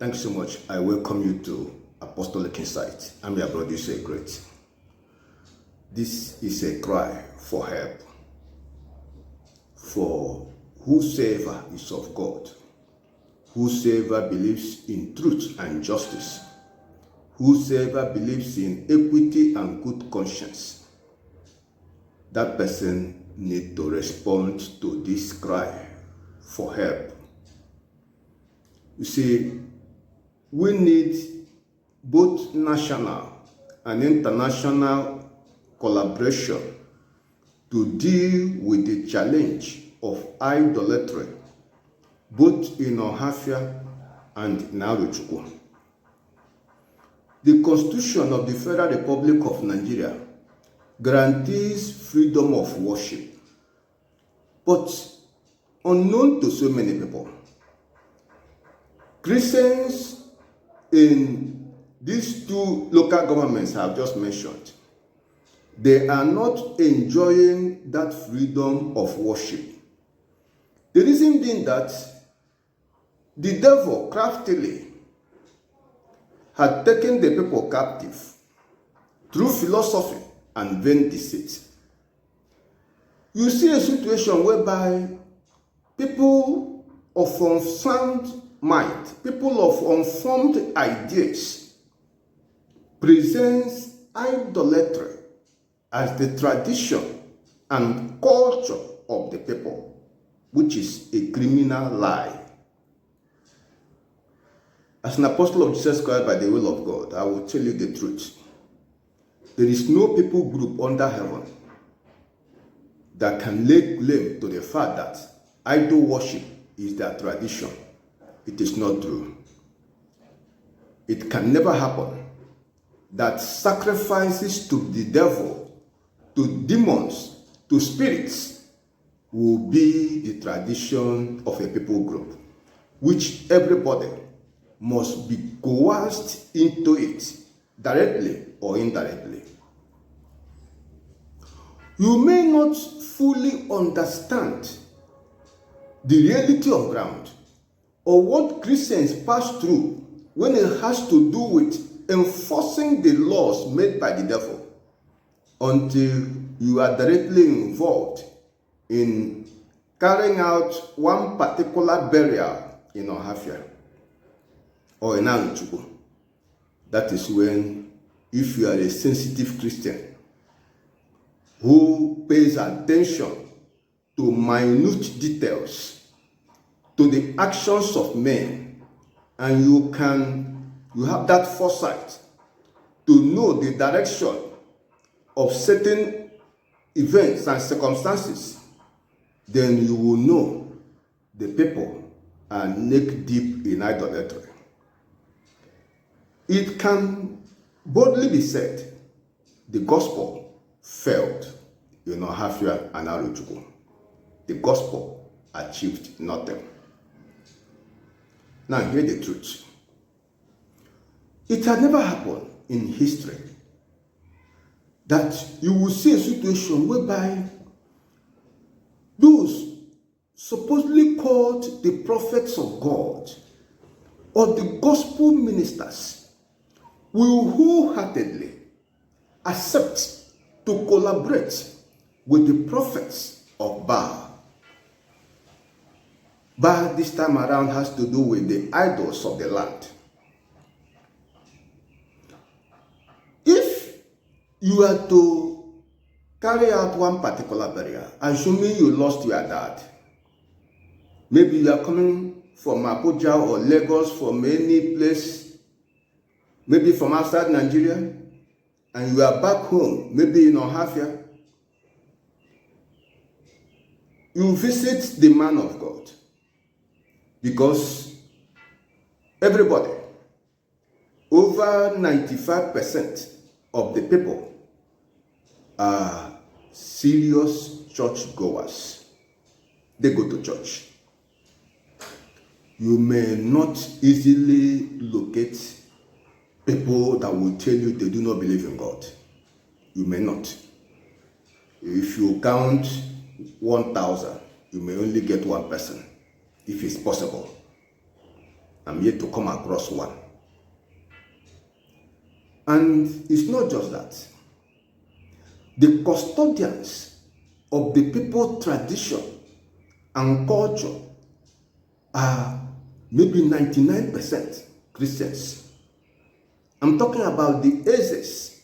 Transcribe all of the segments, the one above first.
Thanks so much. I welcome you to Apostolic Insight. I'm your brother, Great. This is a cry for help for whosoever is of God, whosoever believes in truth and justice, whosoever believes in equity and good conscience. That person needs to respond to this cry for help. You see, we need both national and international collaboration to deal with the challenge of idolatry, both in Ohafia and in Arochukwu. The Constitution of the Federal Republic of Nigeria guarantees freedom of worship, but unknown to so many people, Christians in these two local governments I have just mentioned, they are not enjoying that freedom of worship. The reason being that the devil craftily had taken the people captive through philosophy and vain deceit. You see a situation whereby people of unsound mind, people of unformed ideas, presents idolatry as the tradition and culture of the people, which is a criminal lie. As an apostle of Jesus Christ by the will of God, I will tell you the truth. There is no people group under heaven that can lay claim to the fact that idol worship is their tradition. It is not true. It can never happen that sacrifices to the devil, to demons, to spirits will be the tradition of a people group, which everybody must be coerced into it, directly or indirectly. You may not fully understand the reality of ground or what Christians pass through when it has to do with enforcing the laws made by the devil until you are directly involved in carrying out one particular burial in Ohafia or in Arochukwu. That is when, if you are a sensitive Christian who pays attention to minute details, to the actions of men, and you have that foresight to know the direction of certain events and circumstances, then you will know the people are neck deep in idolatry. It can boldly be said the gospel failed in Ohafia and Arochukwu. The gospel achieved nothing. Now hear the truth. It had never happened in history that you will see a situation whereby those supposedly called the prophets of God or the gospel ministers will wholeheartedly accept to collaborate with the prophets of Baal. Baal this time around has to do with the idols of the land. If you are to carry out one particular burial, assuming you lost your dad, maybe you are coming from Abuja or Lagos, from any place, maybe from outside Nigeria, and you are back home, maybe in Ohafia, you visit the man of God. Because everybody, over 95% of the people are serious church goers. They go to church. You may not easily locate people that will tell you they do not believe in God. You may not. If you count 1,000, you may only get one person, if it's possible. I'm yet to come across one. And it's not just that. The custodians of the people's tradition and culture are maybe 99% Christians. I'm talking about the aces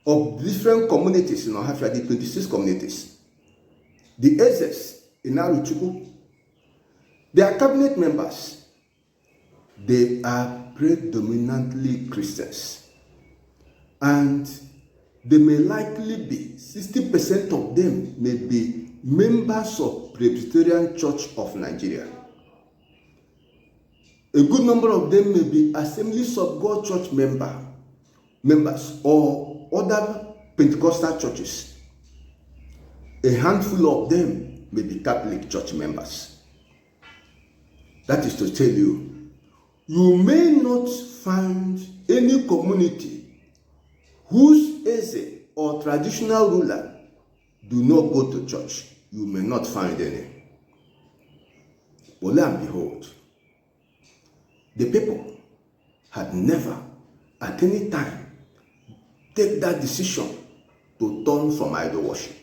of different communities in Ohafia, the 26 communities. The aces in Arochukwu, they are cabinet members. They are predominantly Christians. And they may likely be, 60% of them may be members of Presbyterian Church of Nigeria. A good number of them may be Assemblies of God Church members or other Pentecostal churches. A handful of them may be Catholic Church members. That is to tell you, you may not find any community whose eze or traditional ruler do not go to church. You may not find any. But lo and behold, the people had never at any time take that decision to turn from idol worship.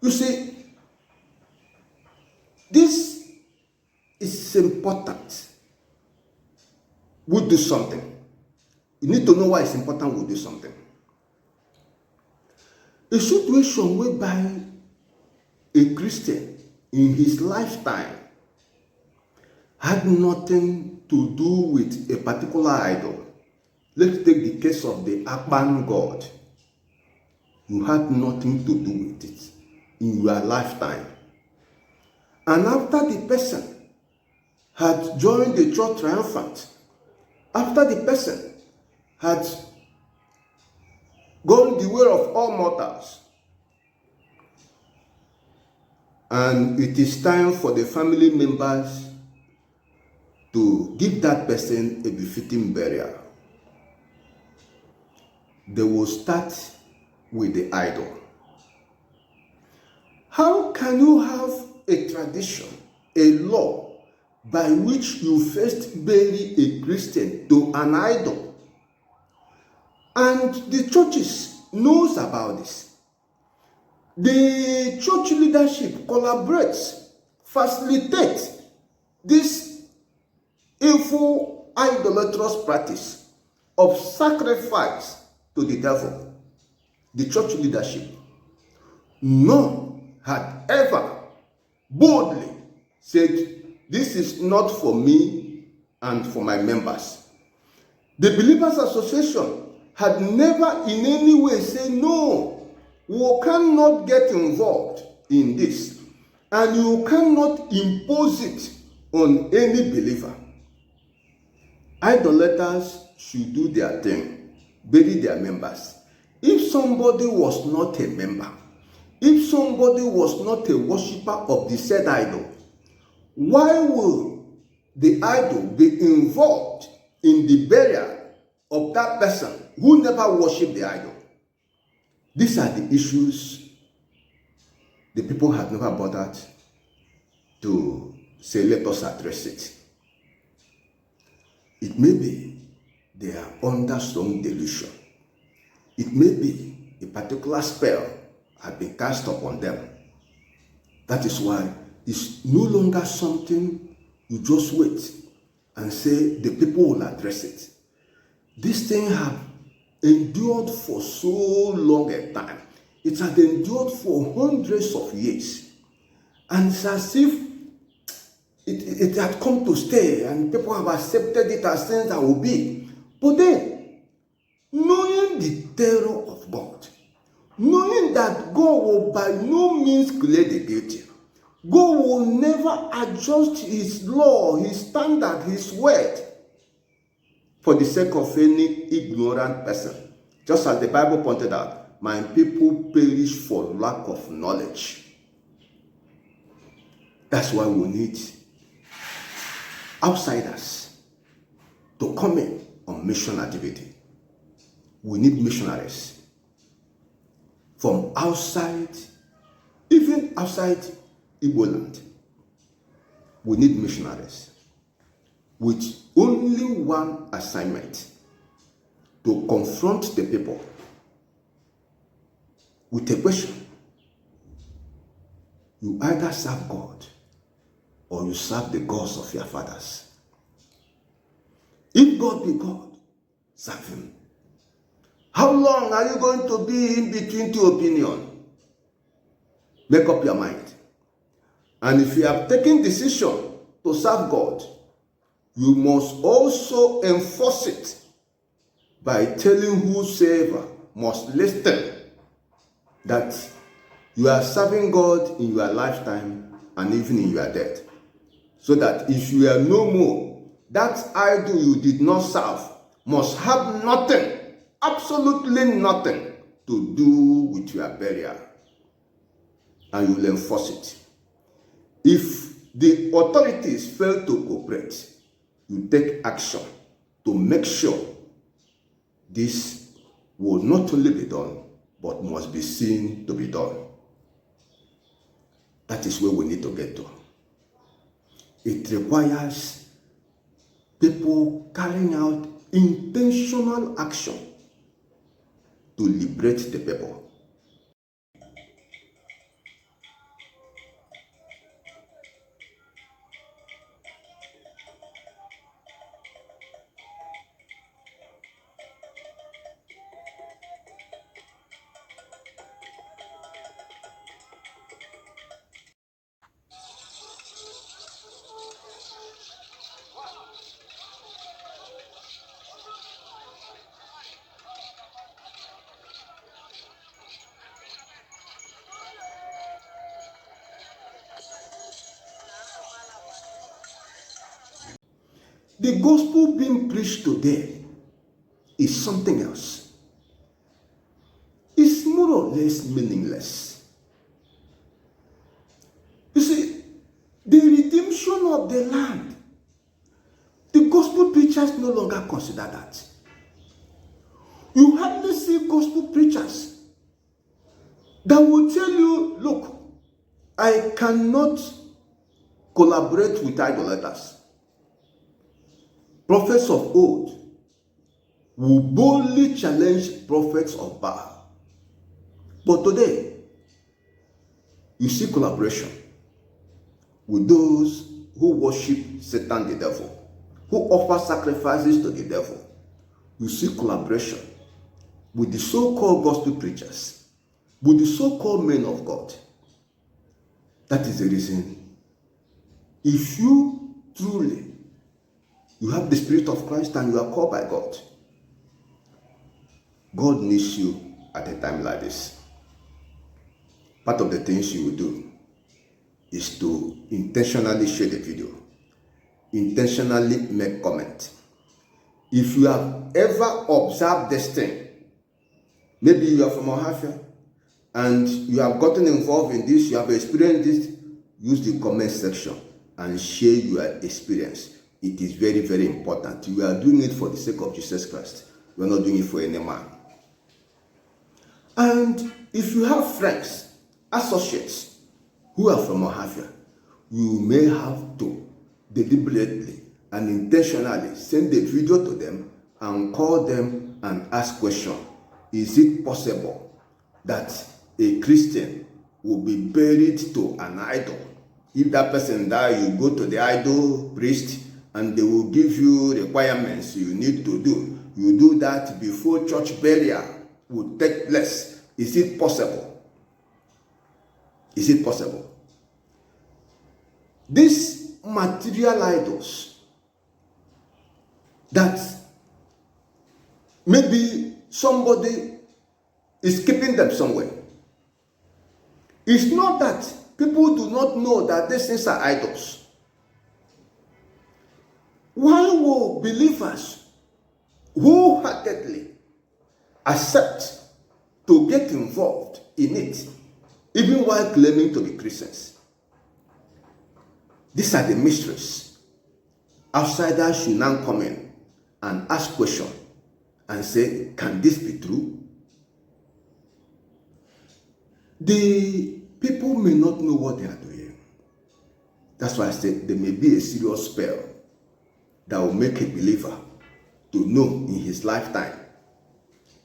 You see, this is important. We do something. You need to know why it's important we do something. A situation whereby a Christian in his lifetime had nothing to do with a particular idol. Let's take the case of the Akban god. You had nothing to do with it in your lifetime. And after the person had joined the church triumphant, after the person had gone the way of all mortals, and it is time for the family members to give that person a befitting burial, they will start with the idol. How can you have a tradition, a law, by which you first bury a Christian to an idol? And the churches knows about this. The church leadership collaborates, facilitates this evil idolatrous practice of sacrifice to the devil. The church leadership, none had ever boldly said, this is not for me and for my members. The Believers Association had never in any way said, no, we cannot get involved in this, and you cannot impose it on any believer. Idolaters should do their thing, bury their members. If somebody was not a member, if somebody was not a worshipper of the said idol, why will the idol be involved in the burial of that person who never worshipped the idol? These are the issues the people have never bothered to say, let us address it. It may be they are under some delusion. It may be a particular spell had been cast upon them. That is why it's no longer something you just wait and say the people will address it. This thing have endured for so long a time. It had endured for hundreds of years. And it's as if it had come to stay and people have accepted it as things that will be. But then, knowing the terror of God, knowing that God will by no means clear the guilty. God will never adjust his law, his standard, his word for the sake of any ignorant person. Just as the Bible pointed out, my people perish for lack of knowledge. That's why we need outsiders to come in on mission activity. We need missionaries from outside, even outside Igbo land. We need missionaries with only one assignment: to confront the people with a question. You either serve God or you serve the gods of your fathers. If God be God, serve him. How long are you going to be in between two opinions? Make up your mind. And if you have taken decision to serve God, you must also enforce it by telling whosoever must listen that you are serving God in your lifetime and even in your death. So that if you are no more, that idol you did not serve must have nothing, absolutely nothing to do with your burial. And you will enforce it. If the authorities fail to cooperate, you take action to make sure this will not only be done, but must be seen to be done. That is where we need to get to. It requires people carrying out intentional action to liberate the people. The gospel being preached today is something else. It's more or less meaningless. You see, the redemption of the land, the gospel preachers no longer consider that. You hardly see gospel preachers that will tell you, look, I cannot collaborate with idolaters. Prophets of old will boldly challenge prophets of Baal. But today, you see collaboration with those who worship Satan the devil, who offer sacrifices to the devil. You see collaboration with the so-called gospel preachers, with the so-called men of God. That is the reason. If you truly you have the Spirit of Christ and you are called by God, God needs you at a time like this. Part of the things you will do is to intentionally share the video, intentionally make comment. If you have ever observed this thing, maybe you are from Ohafia and you have gotten involved in this, you have experienced this, use the comment section and share your experience. It is very, very important. You are doing it for the sake of Jesus Christ. You are not doing it for any man. And if you have friends, associates who are from Ohafia, you may have to deliberately and intentionally send a video to them and call them and ask questions. Is it possible that a Christian will be buried to an idol? If that person dies, you go to the idol priest and they will give you requirements you need to do. You do that before church burial will take place. Is it possible? Is it possible? These material idols that maybe somebody is keeping them somewhere. It's not that people do not know that these things are idols. Why will believers wholeheartedly accept to get involved in it, even while claiming to be Christians? These are the mysteries. Outsiders should now come in and ask questions and say, can this be true? The people may not know what they are doing. That's why I said there may be a serious spell that will make a believer to know in his lifetime.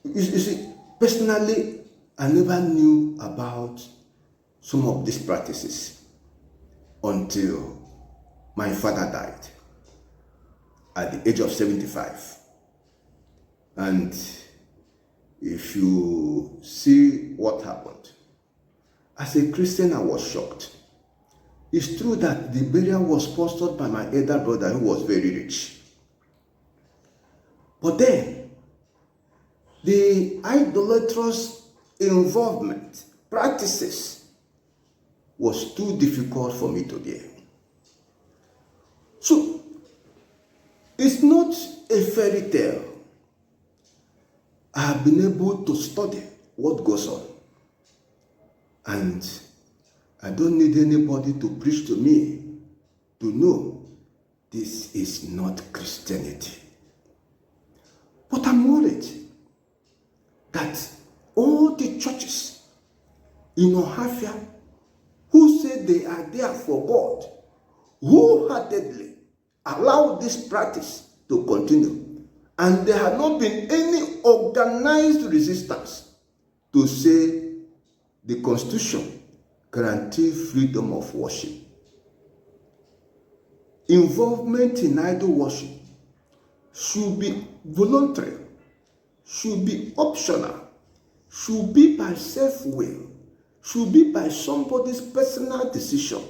You see, personally, I never knew about some of these practices until my father died at the age of 75. And if you see what happened, as a Christian, I was shocked. It's true that the burial was sponsored by my elder brother who was very rich. But then, the idolatrous involvement, practices, was too difficult for me to bear. So, it's not a fairy tale. I have been able to study what goes on. And I don't need anybody to preach to me to know this is not Christianity. But I'm worried that all the churches in Ohafia who say they are there for God wholeheartedly allow this practice to continue, and there had not been any organized resistance to say the Constitution guarantees freedom of worship. Involvement in idol worship should be voluntary, should be optional, should be by self-will, should be by somebody's personal decision.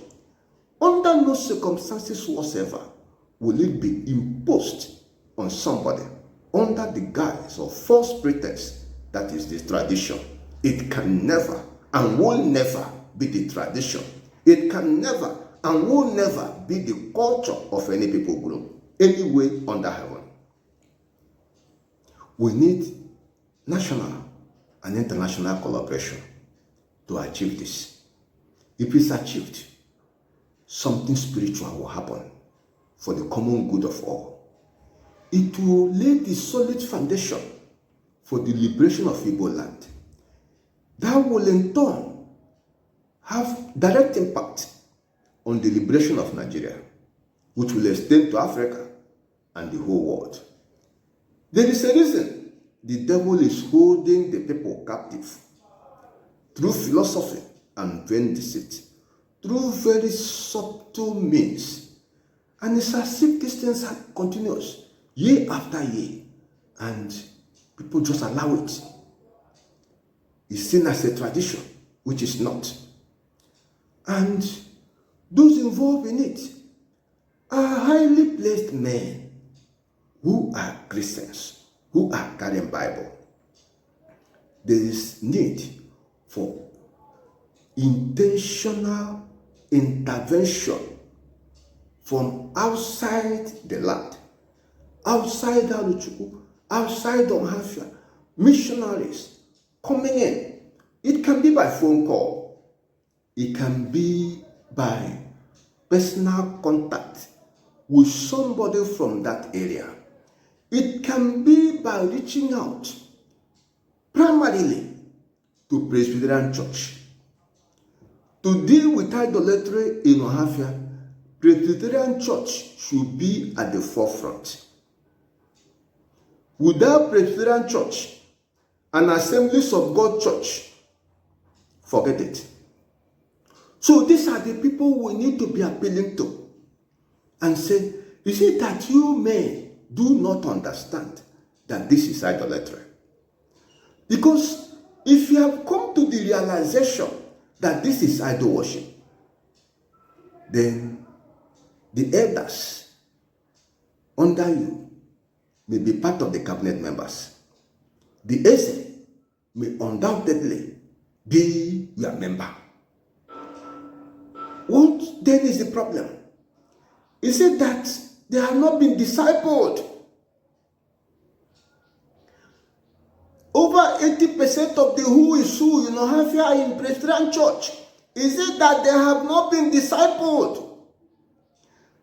Under no circumstances whatsoever will it be imposed on somebody under the guise of false pretense that is the tradition. It can never and will never be the tradition. It can never and will never be the culture of any people group, anywhere under heaven. We need national and international collaboration to achieve this. If it's achieved, something spiritual will happen for the common good of all. It will lay the solid foundation for the liberation of Igbo land. That will in turn have direct impact on the liberation of Nigeria, which will extend to Africa and the whole world. There is a reason the devil is holding the people captive through philosophy and vain deceit, through very subtle means. And it's as if these things continues year after year, and people just allow it. It's seen as a tradition, which is not. And those involved in it are highly placed men who are Christians, who are carrying Bible. There is need for intentional intervention from outside the land, outside Arochukwu, outside Ohafia, missionaries coming in. It can be by phone call. It can be by personal contact with somebody from that area. It can be by reaching out primarily to Presbyterian Church. To deal with idolatry in Ohafia, Presbyterian Church should be at the forefront. Without Presbyterian Church, an Assemblies of God church, forget it. So these are the people we need to be appealing to and say, is it that you men do not understand that this is idolatry? Because if you have come to the realization that this is idol worship, then the elders under you may be part of the cabinet members. The Eze may undoubtedly be your member. What then is the problem? Is it that they have not been discipled? Over 80% of the who is who in Ohafia in Presbyterian Church, is it that they have not been discipled?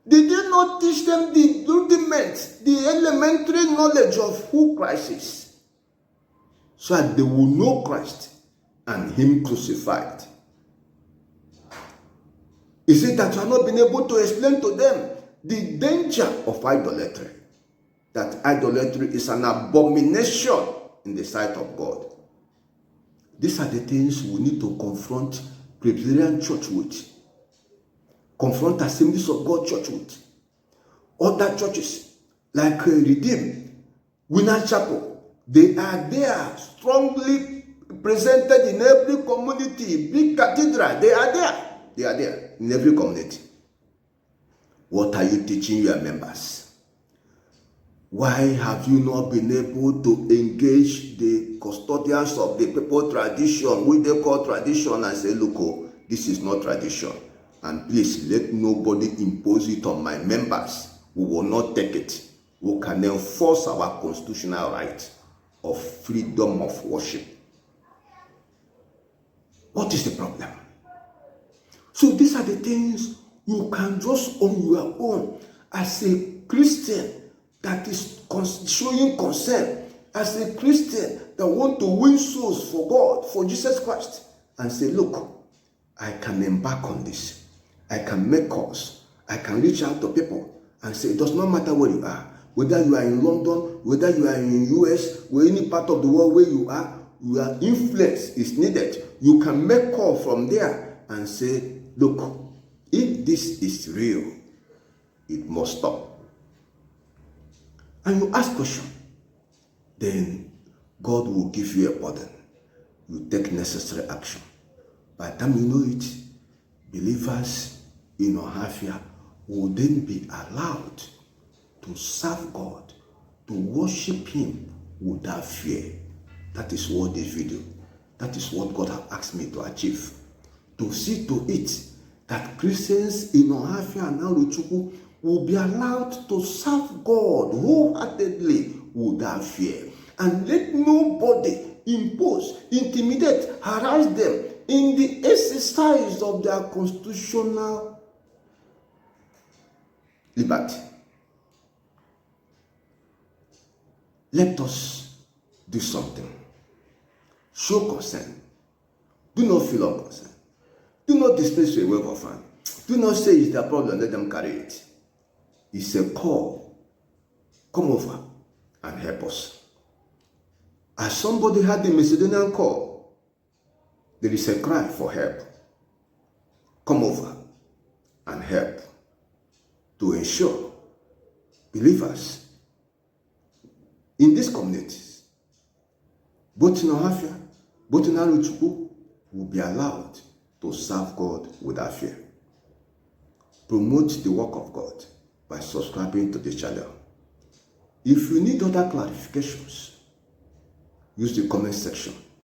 Did you not teach them the rudiments, the elementary knowledge of who Christ is, so that they will know Christ and Him crucified? Is it that you have not been able to explain to them the danger of idolatry? That idolatry is an abomination in the sight of God. These are the things we need to confront Presbyterian Church with. Confront Assemblies of God Church with. Other churches like Redeem, Winner Chapel, they are there, strongly presented in every community, big cathedral, they are there. They are there in every community. What are you teaching your members? Why have you not been able to engage the custodians of the people tradition, which they call tradition, and say, look, oh, this is not tradition, and please let nobody impose it on my members. We will not take it. We can enforce our constitutional right of freedom of worship. What is the problem? So these are the things you can just on your own as a Christian that is showing concern, as a Christian that want to win souls for God, for Jesus Christ, and say, look, I can embark on this. I can make calls. I can reach out to people and say, it does not matter where you are, whether you are in London, whether you are in US, or any part of the world where you are, your influence is needed. You can make call from there and say, look, if this is real, it must stop. And you ask question, then God will give you a burden. You take necessary action. By the time you know it, believers in Ohafia will then be allowed to serve God, to worship Him without fear. That is what this video, that is what God has asked me to achieve. To see to it that Christians in Ohafia and Arochukwu will be allowed to serve God wholeheartedly without fear. And let nobody impose, intimidate, harass them in the exercise of their constitutional liberty. Let us do something. Show concern. Do not feel unconcerned. Do not dismiss a wave of hand. Do not say it's their problem, let them carry it. It's a call. Come over and help us. As somebody had the Macedonian call, there is a cry for help. Come over and help to ensure believers in these communities, both in Ohafia, both in Arochukwu, will be allowed to serve God without fear. Promote the work of God by subscribing to the channel. If you need other clarifications, use the comment section